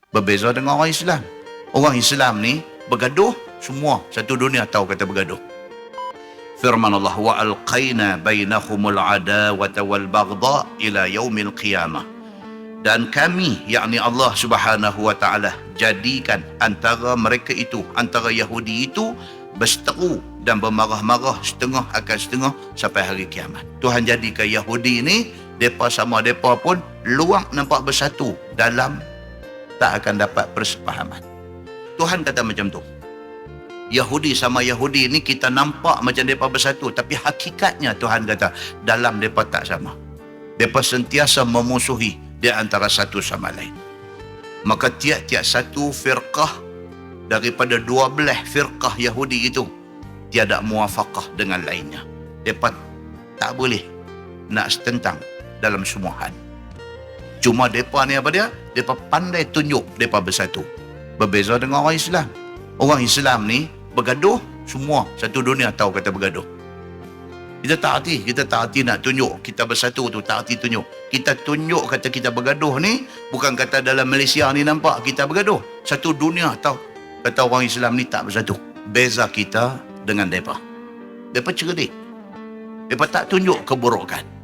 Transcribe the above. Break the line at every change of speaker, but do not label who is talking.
Berbeza dengan orang Islam. Orang Islam ni bergaduh, semua satu dunia tahu kata bergaduh. Firman Allah, wa alqaina bainahumul adawata wal baghdha ila yaumil qiyamah. Dan kami, yakni Allah Subhanahu wa taala, jadikan antara mereka itu, antara Yahudi itu berseteru dan bermarah-marah setengah akan setengah sampai hari kiamat. Tuhan jadikan Yahudi ni, depa sama depa pun luang nampak bersatu dalam tak akan dapat persefahaman. Tuhan kata macam tu. Yahudi sama Yahudi ni kita nampak macam mereka bersatu, tapi hakikatnya Tuhan kata dalam mereka tak sama. Mereka sentiasa memusuhi di antara satu sama lain. Maka tiap-tiap satu firqah daripada 12 firqah Yahudi itu tiada muafaqah dengan lainnya. Mereka tak boleh nak setentang dalam semua hal. Cuma mereka ni apa dia? Mereka pandai tunjuk mereka bersatu. Berbeza dengan orang Islam. Orang Islam ni bergaduh, semua satu dunia tahu kata bergaduh. Kita tak hati nak tunjuk kita bersatu tu, tak hati tunjuk. Kita tunjuk kata kita bergaduh ni, bukan kata dalam Malaysia ni nampak kita bergaduh. Satu dunia tahu kata orang Islam ni tak bersatu. Beza kita dengan mereka. Mereka cerdik. Mereka tak tunjuk keburukan.